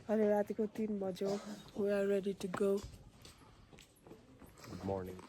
अहिले रातिको 3 बज्यो. We are ready to go. Good morning.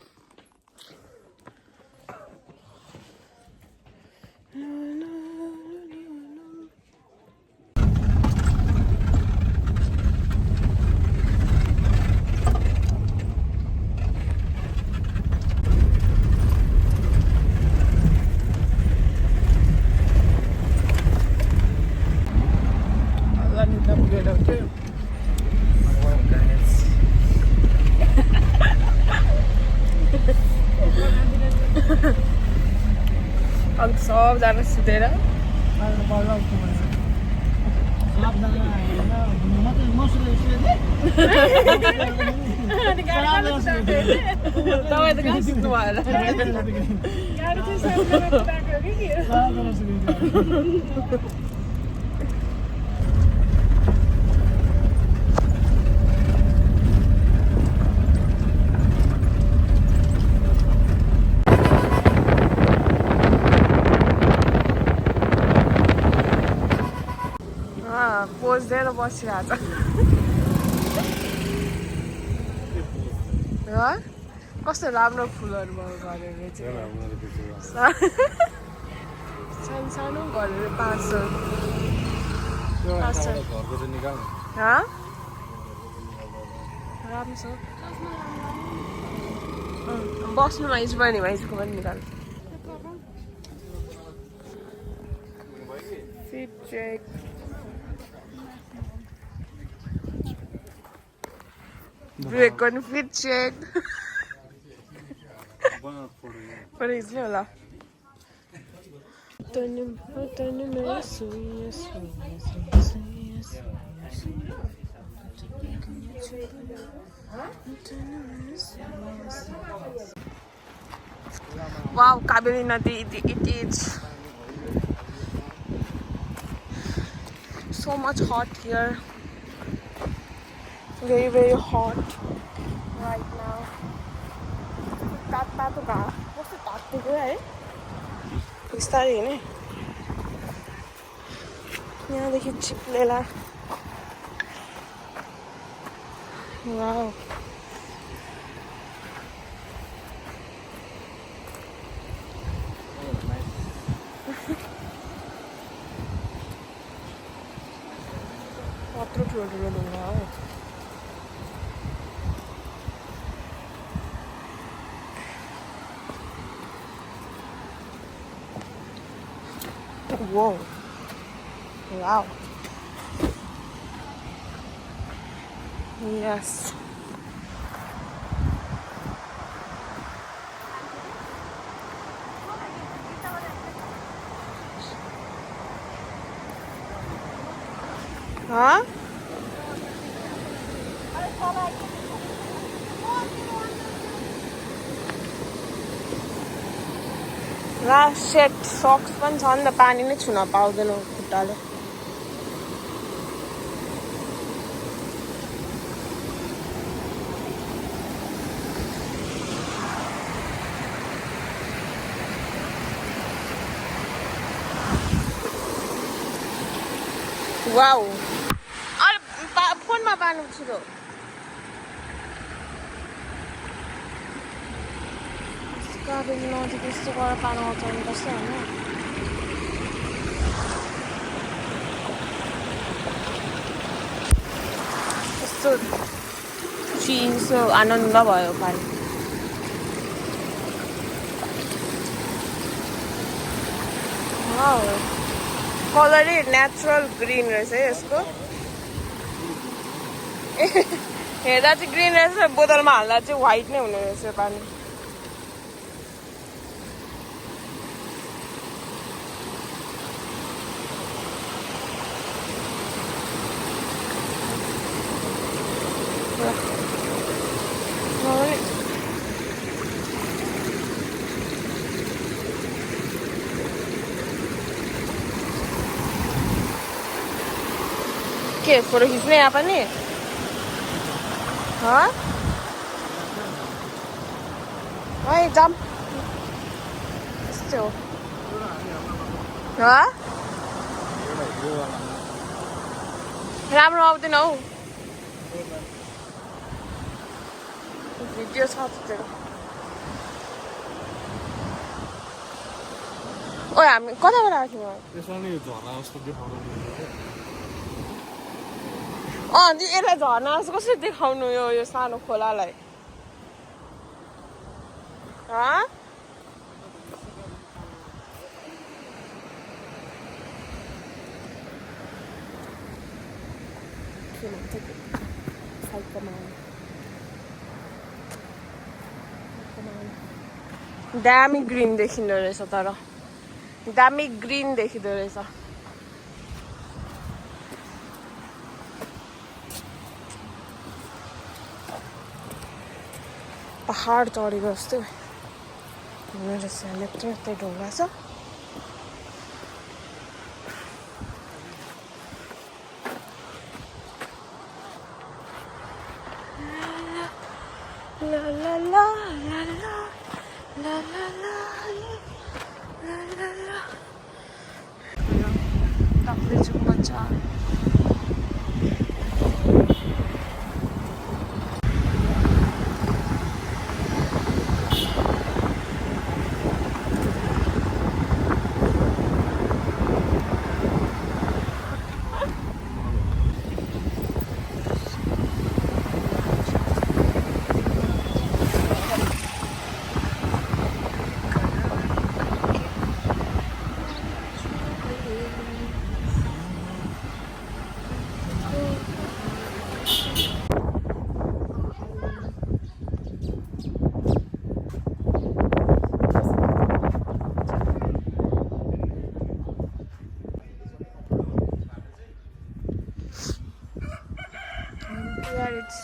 अन्त सबजना सुतेर तपाईँ त कहाँ सुत्नु भएर पोज दिएर बसिरहेछ कस्तो राम्रो फुलहरू भयो घरहरू चाहिँ सानो सानो घरहरू पाँच राम्रो छ बस्नुमा हिजो भयो नि हिजोको पनि निकाल फिट चेक ब्रेक गर्नु फिट चेक पर हिजो होला Wow, Kaveri Nadi, it is so much hot here. Very, very hot right now. Tata to ka? What's the tata to hai? Pistari ne? यहाँ देखिए चिप्लेला. Wow. Otro ठुलो ढुङ्गा हो. Whoa. Wow. Yes. Huh? Last set socks पनि छ नि त पानी नै छुन पाउँदैन खुट्टाले वाउ अरे फोनमा पानी छिटो गाडी नजिक यस्तो गरेर पानी आउँछ पर्छ होइन यस्तो चिसो आनन्द भयो पानी कलरै नेचुरल ग्रिन रहेछ है यसको हेर्दा चाहिँ ग्रिन रहेछ बोतलमा हाल्दा चाहिँ व्हाइट नै हुने रहेछ पानी के फोटो खिच्ने यहाँ पनि है जाम यस्तो राम्रो आउँदैन हौ भिडियो छ त्यो ओ हामी कताबाट आएको त्यसमा नि झर्ना जस्तो देखाउनु अनि यसलाई झर्ना जस्तो कसरी देखाउनु यो सानो खोलालाई दामी ग्रिन देखिँदो रहेछ तर दामी ग्रिन देखिँदो रहेछ पहाड चढेको जस्तो हुने रहेछ यत्रो यत्रो ढुङ्गा छ La la la la la la la la la la la ताप्दैछु बच्चा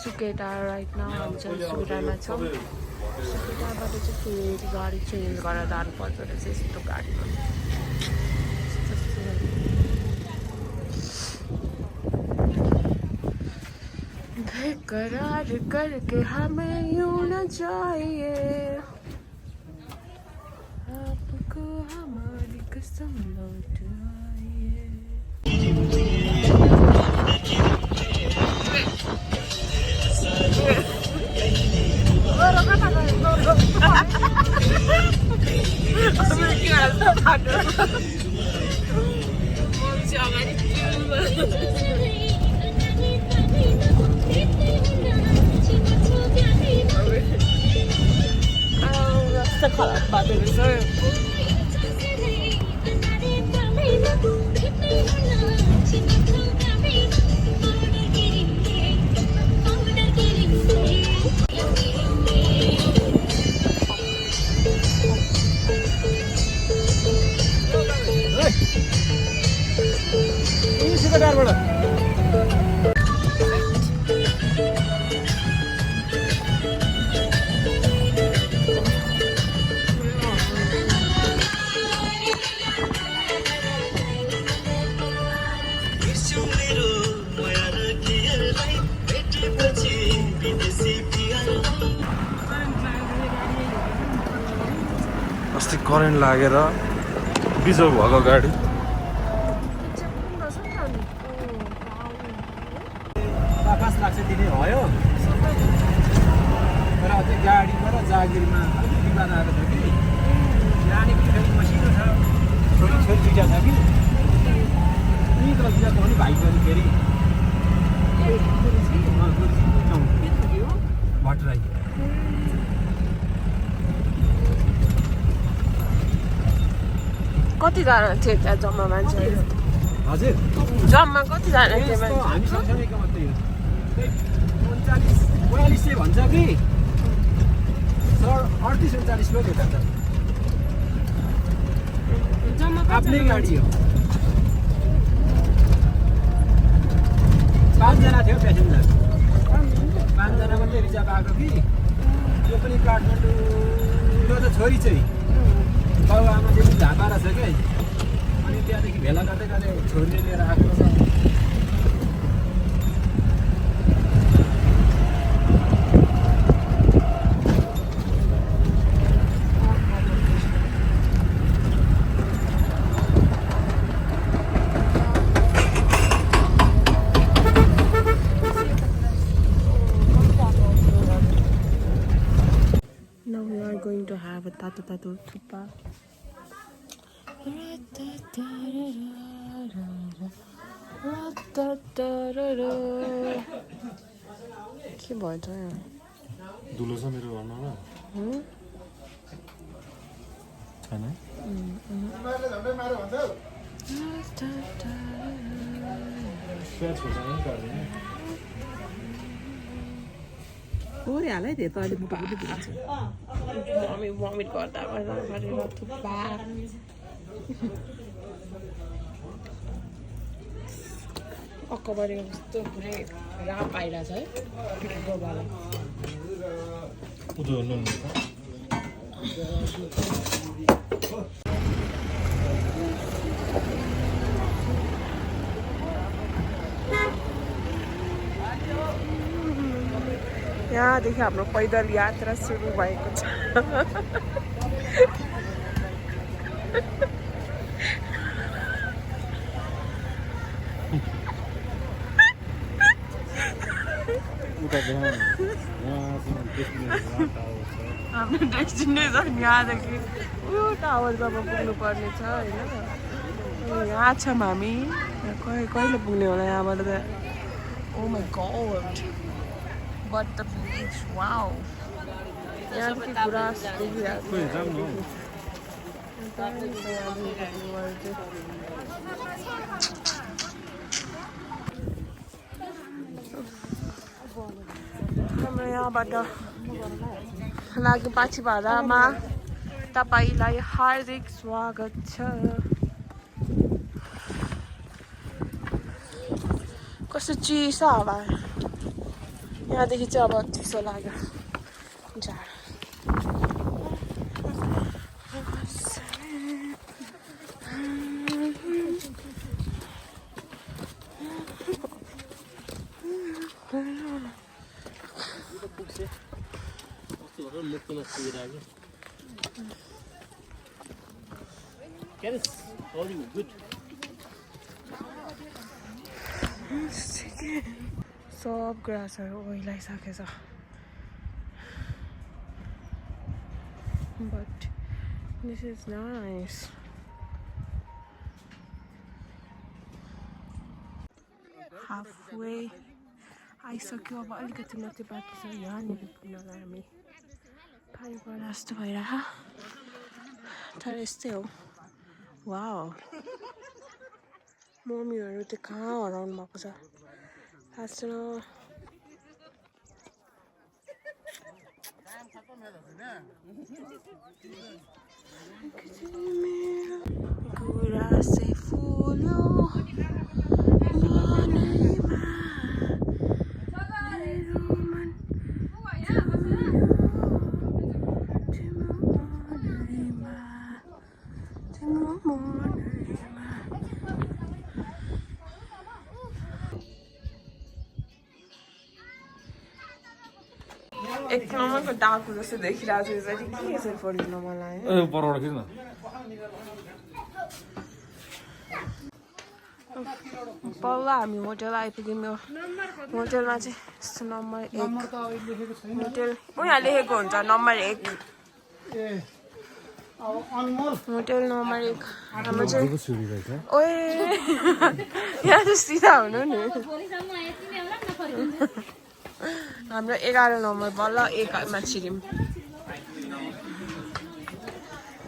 सुकेटा राइट नाउ हामी चाहिँ सुकेटामा छौँ सुकेटाबाट चाहिँ फेरि गाडी चेन्ज गरेर जानुपर्छ रहेछ यस्तो गाडीमा बेकरार करके हमें यूं न चाहिए आपको हमारी कसम लौट आइए खराब बाटो रहेछ अस्ति करेन्ट लागेर बिजोग भएको गाडी पाँच लाख चाहिँ दिने भयो तर अझै गाडीमा र जागिरमा अलिक विवाद आएको छ कि नानीको फेरि मसिनो छ छोरी दुईवटा छ कि यी त दुईवटा पनि भाइ पनि फेरि भट्टराई कतिजना थियो त्यहाँ जम्मा मान्छेहरू हजुर जम्मा कतिजना थियो हामी सँगसँगैको मात्रै हो 39-42 भन्छ कि 38-39 लोग यता छ आफ्नै गाडी हो 5 जना थियो प्यासेन्जर 5 जना मात्रै रिजर्भ आएको कि त्यो पनि काठमाडौँ त्यो त छोरी चाहिँ बाउ आमा चाहिँ झापा रहेछ क्या अनि त्यहाँदेखि भेला गर्दै गर्दै छोरीले लिएर आएको छ अब तातो तातो थुक्पा के भन्छ दुलो छ मेरो घरमा छैन प्याज खोर्सानी काट्दैन मम्मी भमिट गर्दा गरेर थुक्पा अक्कबरीको कस्तो पुरै राप आइरहेछ है गोबाला यहाँदेखि हाम्रो पैदल यात्रा सुरु भएको छ हाम्रो डेस्टिनेसन यहाँदेखि उयो टावरसम्म पुग्नु पर्ने छ होइन यहाँ छौँ हामी कहिले पुग्ने होला यहाँबाट त oh my God but the beach wow यहाँदेखि पुरा हाम्रो यहाँबाट लागि पाछी भाडामा तपाईँलाई हार्दिक स्वागत छ कस्तो चिसो हावा यहाँदेखि चाहिँ अब चिसो लाग्यो जाडो सब ग्रासहरू ओइलाइसकेछ but this is nice halfway आइसक्यो अब अलिकति मात्रै बाँकी छ यहाँनिर पुग्नलाई हामी पानी पर्दा जस्तो भइरह तर यस्तै हो वाउ मम्मीहरू त्यो कहाँ हराउनु भएको छ थाहा छैन गुराँसै फुल्यो मनैमा मेरो मन तिम्रो मनैमा एक नम्बरको डाकु जस्तो देखिरहेको छु यसरी के यसरी पढ्नु मलाई परबाट खिच्न पल्ला हामी होटल आइपुग्यौँ होटलमा चाहिँ यस्तो नम्बर 1 होटल यहाँ लेखेको हुन्छ नम्बर 1 होटल नम्बर 1 हाम्रो चाहिँ ओए यहाँ चाहिँ सिधा हुनु नि हाम्रो 11 नम्बर बल्ल 1 मा छिर्यौँ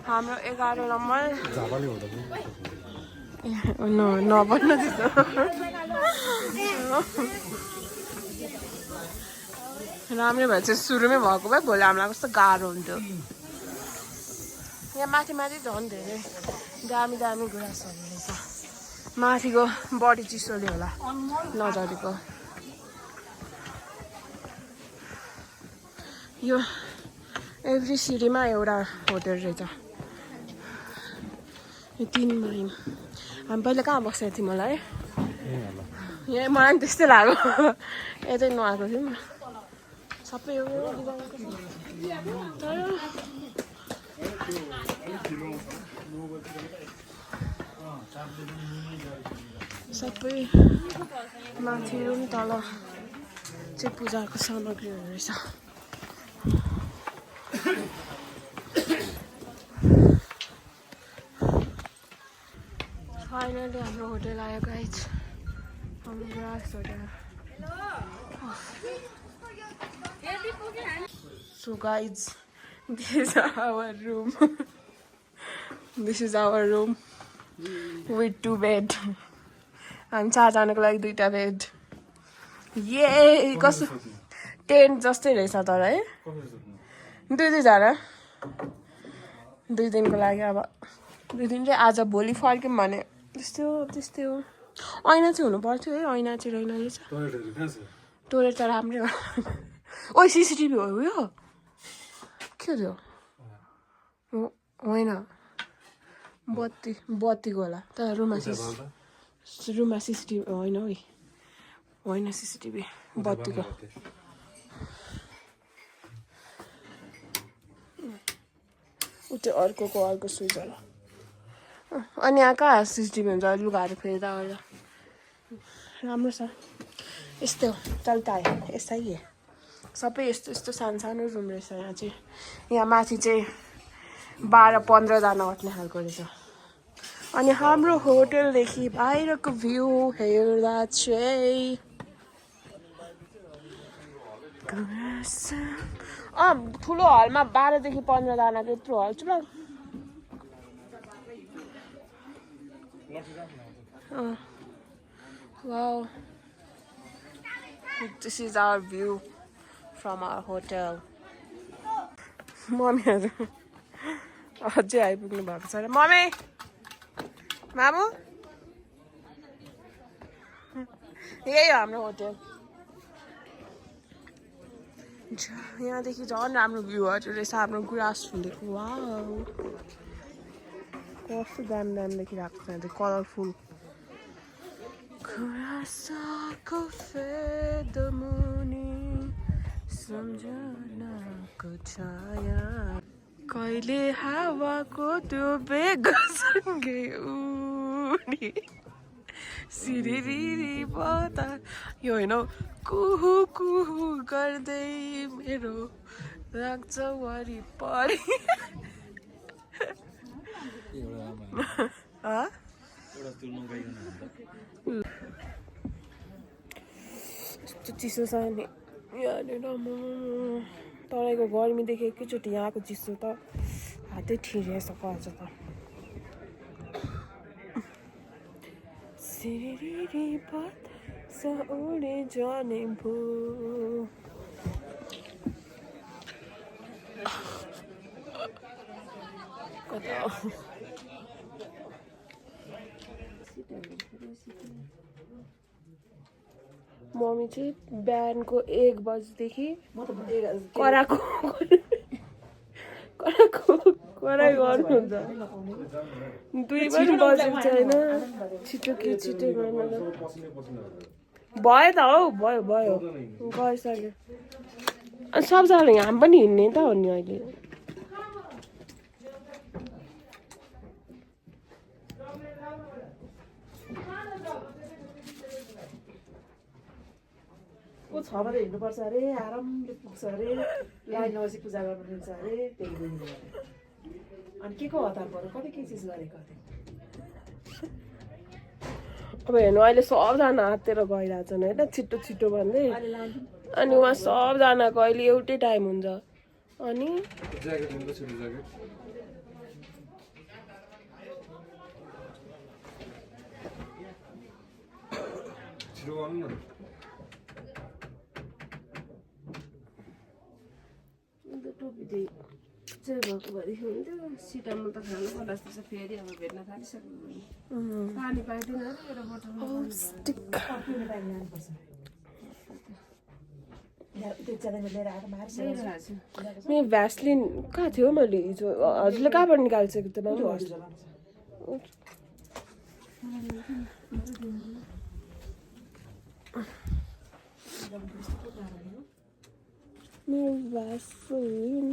हाम्रो 11 नम्बर नभन्न त्यस्तो राम्रै भए चाहिँ सुरुमै भएको भए भोलि हामीलाई कस्तो गाह्रो हुन्थ्यो यहाँ माथि माथि झन् धेरै दामी दामी गुराँसहरू रहेछ माथिको बढी चिसोले होला नजरेको यो एभ्री सिटीमा एउटा होटल रहेछ यो 3 माइल हामी पहिला कहाँ बसेको थियौँ होला है यहाँ मलाई पनि त्यस्तै लाग्यो यतै नआएको थियौँ सबै तर सबै माथि पनि तल चाहिँ पूजाको सामग्रीहरू रहेछ फाइनली हाम्रो होटल आयो गाइज हाम्रो grass hotel so guys this is our room with 2 bed हामी 4 जनाको लागि 2टा बेड ये कस्तो टेन्ट जस्तै रहेछ तर है 2 जना 2 दिनको लागि अब 2 दिन चाहिँ आज भोलि फर्क्यौँ भने त्यस्तै हो ऐना चाहिँ हुनु पर्थ्यो है ऐना चाहिँ रहेन रहेछ टोइलेट त राम्रै हो ओ सिसिटिभी हो यो के हो त्यो होइन बत्तीको होला तर रुममा सिसिटिभी होइन है होइन सिसिटिभी बत्तीको उतै अर्को स्विच होला अनि यहाँ कहाँ सिसिटिभी हुन्छ लुगाहरू फेर्दा होला राम्रो छ यस्तै हो चल्ता है यसै है सबै यस्तो सानो रुम रहेछ यहाँ चाहिँ यहाँ माथि चाहिँ 12-15 जना अट्ने खालको रहेछ अनि हाम्रो होटलदेखि बाहिरको भ्यू हेर्दा चाहिँ ठुलो हलमा 12 देखि 15 जनाको यत्रो हल छ Wow, this is our view from our hotel. मम्मीहरू अझै आइपुग्नु भएको छैन मम्मी मामु यही हो हाम्रो होटल यहाँदेखि झन् राम्रो भ्यूहरू रहेछ हाम्रो ग्रास फुलेको वाउ कस्तो दामी देखिरहेको छ त्यो कलरफुल गुराँसको फेदमुनि सम्झनाको छाया कहिले हावाको त्यो बेगसँगै उडी सिरिरी बता यो होइन कुहु कुहु गर्दै मेरो राख्छ वरिपरि यस्तो चिसो छ नि यहाँनिर तराईको गर्मीदेखि एकैचोटि यहाँको चिसो त हातै ठिरिसक्यो आज त सिरिरी बत्सा उडे जाने भो कता मम्मी चाहिँ बिहानको 1 बजीदेखि कराको कराई गर्नुहुन्छ 2 पनि बजेको छैन छिटो गर्न भयो त हौ भयो गइसक्यो अनि सबजनाले हामी पनि हिँड्ने त हो नि अहिले को 6 बजे हिँड्नुपर्छ अरे आरामले पुग्छ अरे लाइन नबसी पूजा गर्नु मिल्छ अरे त्यही बुझ्नु अनि के को हतार पर्यो कति के चिज गरेको अब हेर्नु अहिले सबजना हातेर गइरहेछन् होइन छिटो भन्दै अनि उहाँ सबजनाको अहिले एउटै टाइम हुन्छ अनि टोपी चाहिँ भएको भएदेखि हुन्थ्यो सिटामल त खानु पर्ला जस्तो छ फेरि अब भेट्न थालिसक्यो पानी पाइदिन मेरो बोतल भ्यासलिन कहाँ थियो मैले हिजो हजुरले कहाँबाट निकाल्छेको त मेरो भ्यासलिन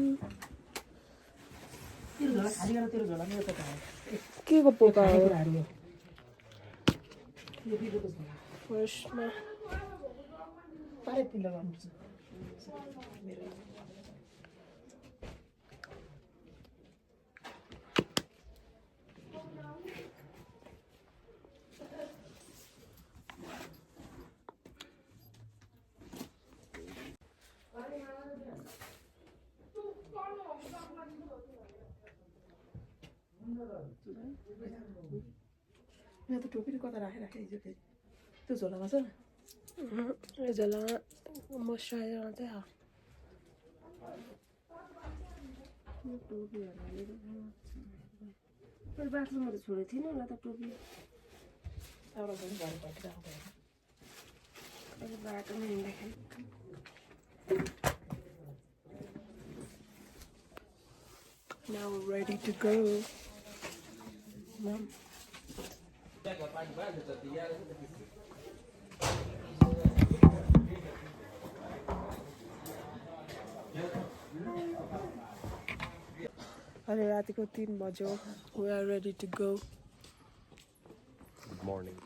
के को पोका हो फर्स्टमा यहाँ त टोपी कता राखेर हिजो फेरि त्यो झोलामा छ यो झोलामा मोइस्चराइजर मात्रै हो बाथरुममा त छोडेको थिएन होला त टोपी एउटा पनि घर भइराख्नु अहिले बाटोमा हिँड्दाखेरि Now we're ready to go. Mom. अहिले रातिको 3 बज्यो. We are ready to go. Good morning.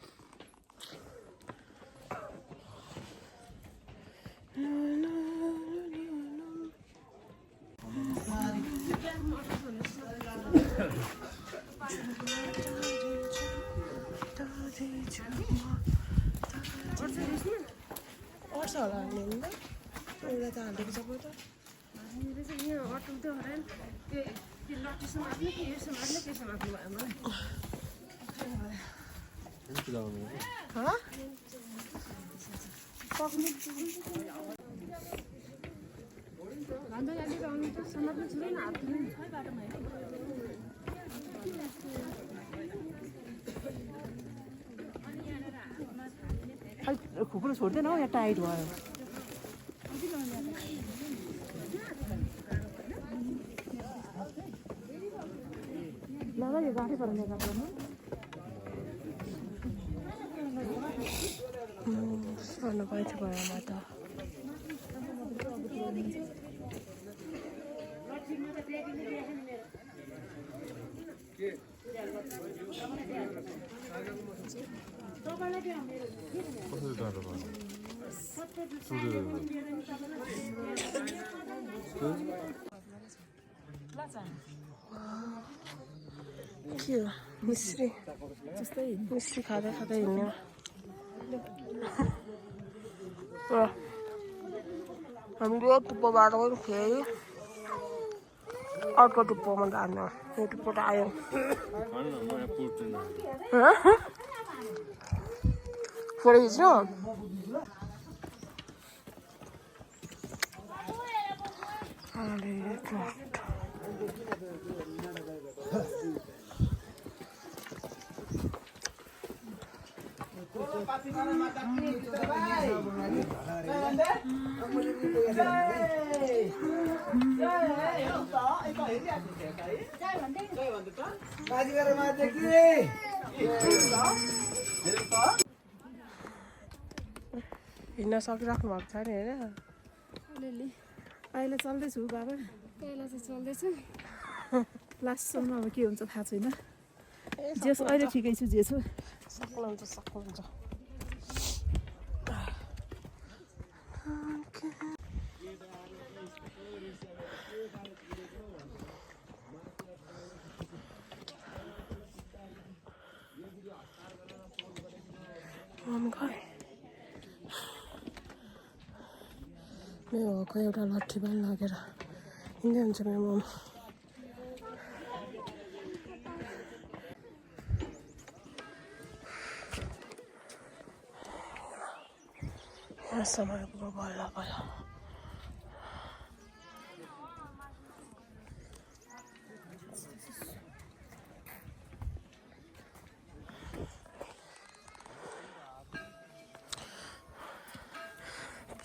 What's all our name? We're the only people. Huh? खुकुलो छोड्दैन हौ यहाँ टाइट भयो ल यो गाठी पर मेकअप गर्नु Ano ba ito ba yung mata? के हो मिश्री मिश्री खाँदै खाँदै हिँड्यो हामीले टुप्पो बाटो पनि फेरि अर्को टुप्पोमा जानु यो टुप्पो त आयो फोटो खिच्नु हिँड्न सकिराख्नु भएको छ नि होइन अलिअलि अहिले चल्दैछु बाबा पहिला चाहिँ चल्दैछु लास्टसम्म अब के हुन्छ थाहा छैन जे अहिले ठिकै छु जे छु सक्नुहुन्छ सक्नुहुन्छ मेरो घरको एउटा लट्ठी बाल लगेर हिँड्दै हुन्छ मेरो मम यहाँसम्म पुग्यो बल्ल बल्ल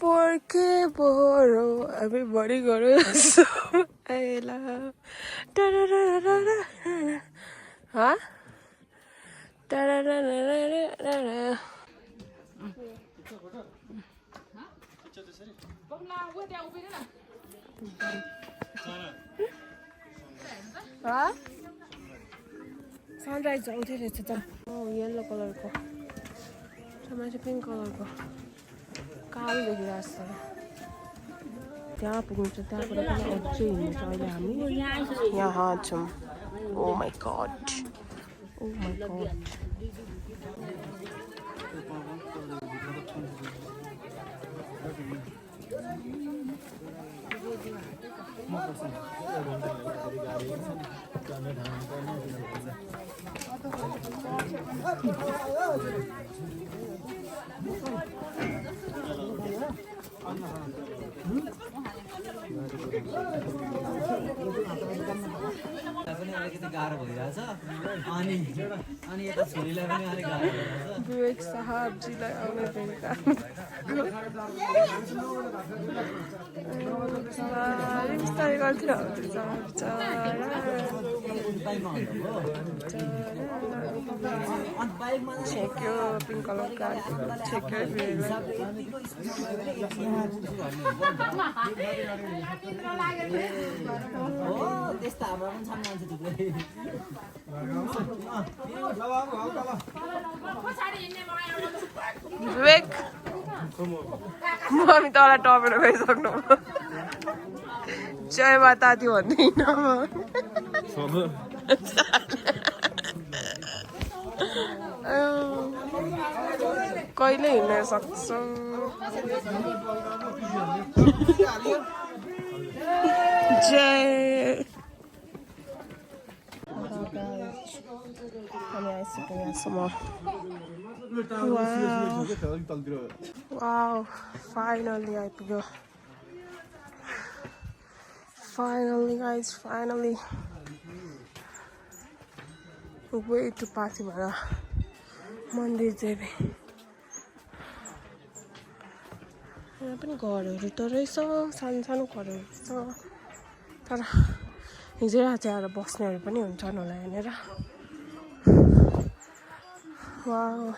Porque borrow everybody goes so I love da da da da da huh da da da da da da da huh sunrise आउँदै रहेछ त येलो कलरको त्यसमा चाहिँ पिङ्क कलरको कालो देखिरहेको छ त्यहाँ पुग्नु छ त्यहाँबाट पनि अझै हिँड्नु छ अहिले हामी यहाँ छौँ ओ माई गॉड पनि अलिकति गाह्रो भइरहेछ अनि यता छोरीलाई पनि अलिक गाह्रो भइरहेछ विवेक साहबजीलाई आउने दिनका बिस्तारै गर्थ्यो छेक्यो पिङ्क कलर गाडी छेक्यो हो त्यस्ता हाम्रो पनि छन् मान्छे थुप्रै विवेक मम्मी तँलाई टपेर गइसक्नु जय माता थियो भन्दैन कहिले हिँड्न सक्छौँ जय हामी आइसक्यौँ यहाँसम्म वाउ फाइनली आइपुग्यो finally guys finally way to Pathibhara मन्दिर देवी यहाँ पनि घरहरू त रहेछ सानो सानो घरहरू छ तर हिजो राति आएर बस्नेहरू पनि हुन्छन् होला यहाँनिर वाउ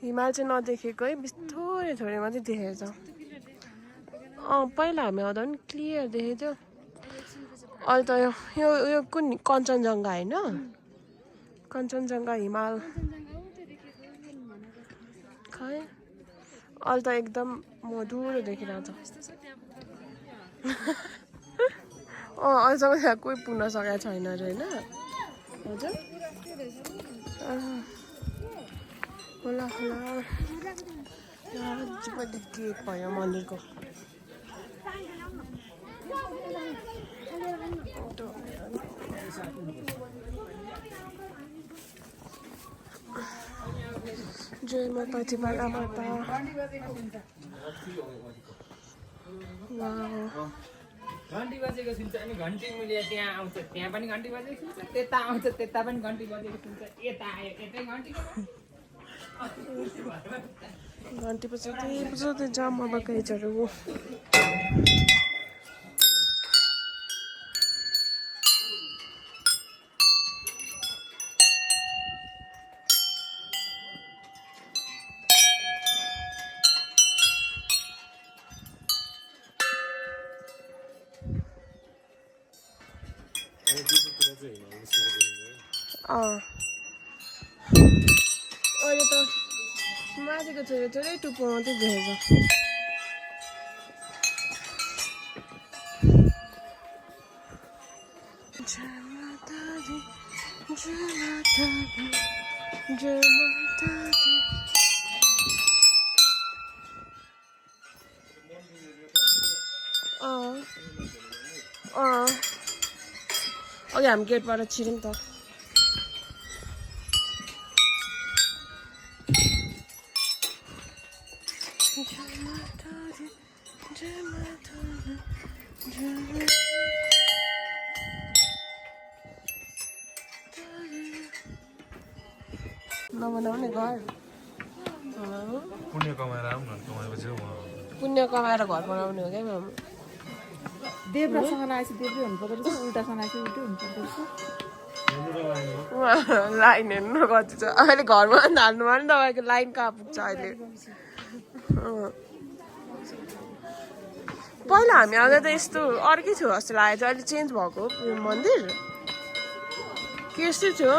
हिमाल चाहिँ नदेखेको है थोरै थोरै मात्रै देखेको छ पहिला हामी आउँदा पनि क्लियर देखेको थियो अहिले त यो यो कुन कञ्चनजङ्घा होइन कञ्चनजङ्घा हिमाल खै अहिले त एकदम मधुरो देखिरहेको छ अहिलेसम्म त्यहाँ कोही पुग्न सकेको छैन अरे होइन हजुर होला होला गेट भयो मन्दिरको जय माता तिबाला माता घन्टी बजेको सुन्छ अनि घन्टी मूल्य त्यहाँ आउँछ त्यहाँ पनि घन्टी बजेको सुन्छ त्यता आउँछ त्यता पनि घन्टी बजेको सुन्छ यता आयो यतै घन्टी घन्टी बजाउँदै जाम अब कैचहरू अहिले त माथिको छोरी थोरै टुप्पो मात्रै देखेको अघि हामी गेटबाट छिर्यौँ त नबनाउने घर पुण्य कमाएर आउँ न कमाएपछि पुण्य कमाएर घर बनाउने हो क्या मामा देब्रासँग लागेपछि देब्रै हुनुपर्दो रहेछ उल्टासँग लागेपछि उल्टै हुनुपर्दो रहेछ लाइन हेर्नु कति छ अहिले घरमा हाल्नुमा पनि तपाईँको लाइन कहाँ पुग्छ अहिले पहिला हामी आउँदा त यस्तो अर्कै थियो जस्तो लागेको थियो अहिले चेन्ज भएको मन्दिर के यस्तो थियो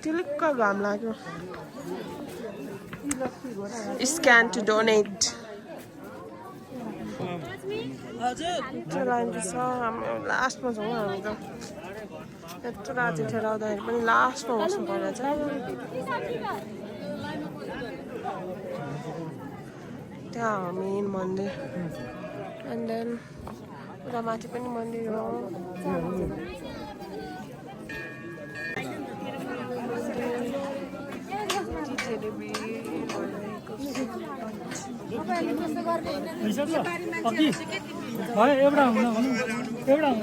टिलिक्क घाम लाग्यो स्क्यान टु डोनेट त्यो लाइन छ हामी लास्टमा छौँ हामी त यत्रो राति ठेलाउँदाखेरि पनि लास्टमा बस्नु परेको छ त्यहाँ मेन मन्दिर एन्ड देन उता माथि पनि मन्दिर हो एउटा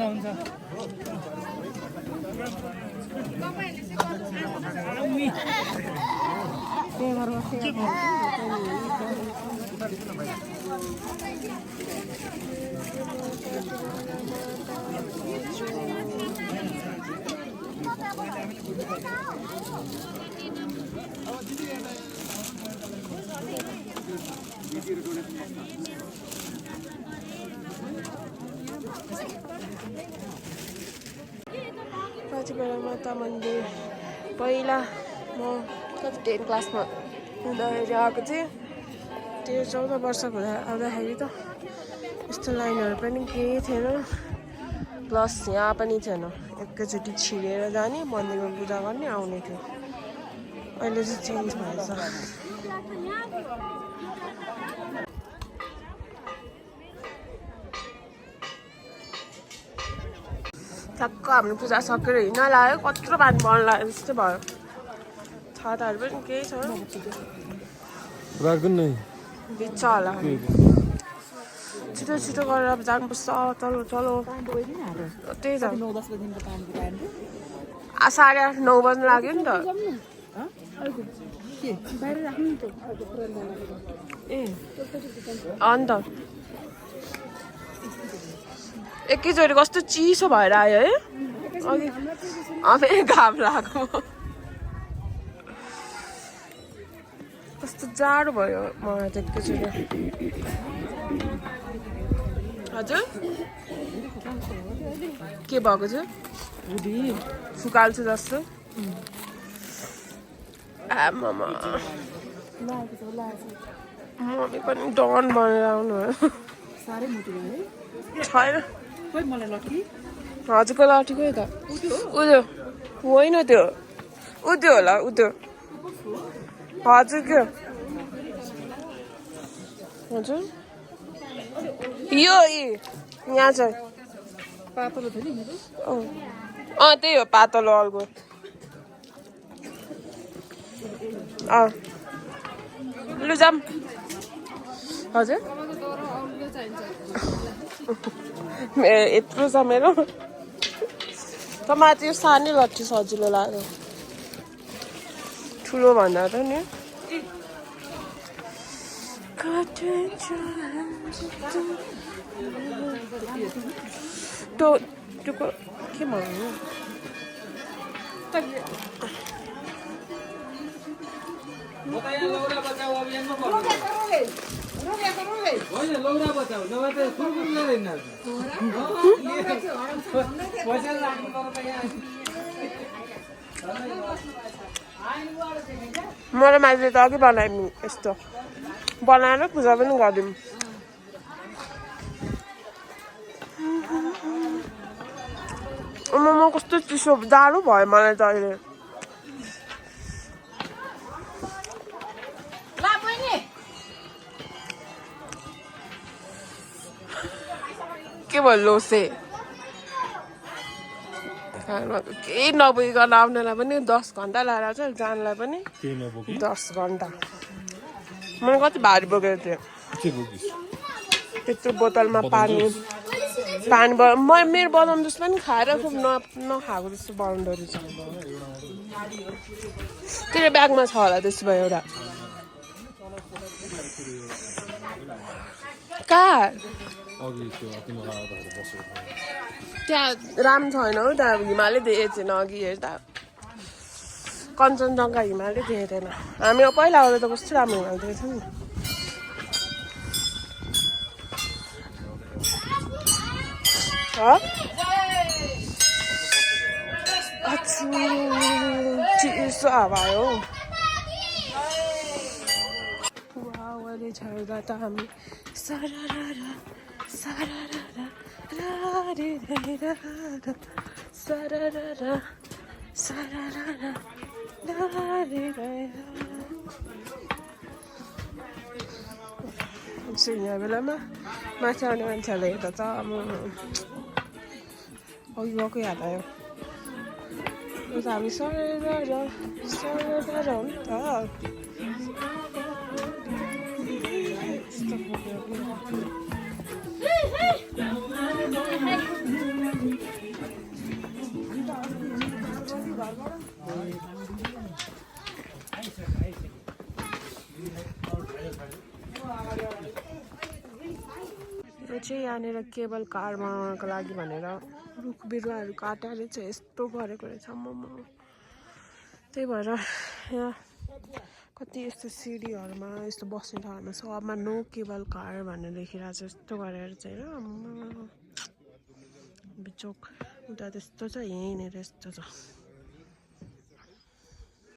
हुन्छ माथिबाट माता मन्दिर पहिला म कति 10 क्लासमा हुँदाखेरि आएको थिएँ 13-14 वर्षको आउँदाखेरि त यस्तो लाइनहरू पनि केही थिएन प्लस यहाँ पनि थिएन एकैचोटि छिरेर जाने मन्दिरमा पूजा गर्ने आउने थियो अहिले चाहिँ चेन्ज भएछ ठ्याक्क हाम्रो पूजा सकेर हिँड्न लाग्यो कत्रो पानी पर्न लाग्यो जस्तो भयो छाताहरू पनि केही छ भिज्छ होला छिटो छिटो गरेर अब जानुपर्छ चलो चलो त्यही त 8:30-9 बज्नु लाग्यो नि त अन्त एकैचोटि कस्तो चिसो भएर आयो है अघि फेरि घाम लाग्यो कस्तो जाडो भयो मलाई त एकैचोटि हजुर के भएको थियो फुकाल्छु जस्तो आमामा मम्मी पनि डन बनेर आउनु भयो छैन हजुरको लाठी खोइ त उयो होइन त्यो उयो होला उयो हजुर के हजुर यो यहाँ चाहिँ पातलो थियो नि मेरो त्यही हो पातलो अल्गो लु जाम हजुर यत्रो छ मेरो त मलाई त्यो सानै लट्ठी सजिलो लाग्यो ठुलो भन्दा त नि त्यो के भन्नु मलाई मान्छे त अघि बनाइदिउँ यस्तो बनाएर पूजा पनि गरिदिउँ म कस्तो चिसो जाडो भयो मलाई त अहिले के भयो लोसे केही नपुगिकन आउनेलाई पनि 10 घन्टा लागेर चाहिँ जानलाई पनि 10 घन्टा मैले कति भारी बोकेको थिएँ त्यत्रो बोतलमा पानी मेरो बनाउनु जस्तो पनि खाएर खुब नखाएको जस्तो बनाउँदो रहेछ तेरो ब्यागमा छ होला त्यसो भए एउटा कहाँ त्यहाँ राम्रो छैन हौ त्यहाँ हिमालय देखेको छैन अघि हेर्दा कञ्चनजङ्घा हिमालय देखेको थिएन हामी पहिला आउँदा त कस्तो राम्रो हिमालय देखेको छ नि चिसो हावा हो वाले छर्दा त हामी छु यहाँ बेलामा माथि आउने मान्छेहरूले हेर्दा त अघि गएको याद आयो यो त हामी सरेर हो नि त यस्तो यो चाहिँ यहाँनिर केबल कार बनाउनको लागि भनेर रुख बिरुवाहरू काटेर चाहिँ यस्तो गरेको रहेछ त्यही भएर यहाँ कति यस्तो सिडीहरूमा यस्तो बस्ने ठाउँहरूमा सबमा नो केबल कार भनेर लेखिरहेको छ यस्तो गरेर चाहिँ र बिचोक उता त्यस्तो छ यहीँनिर यस्तो छ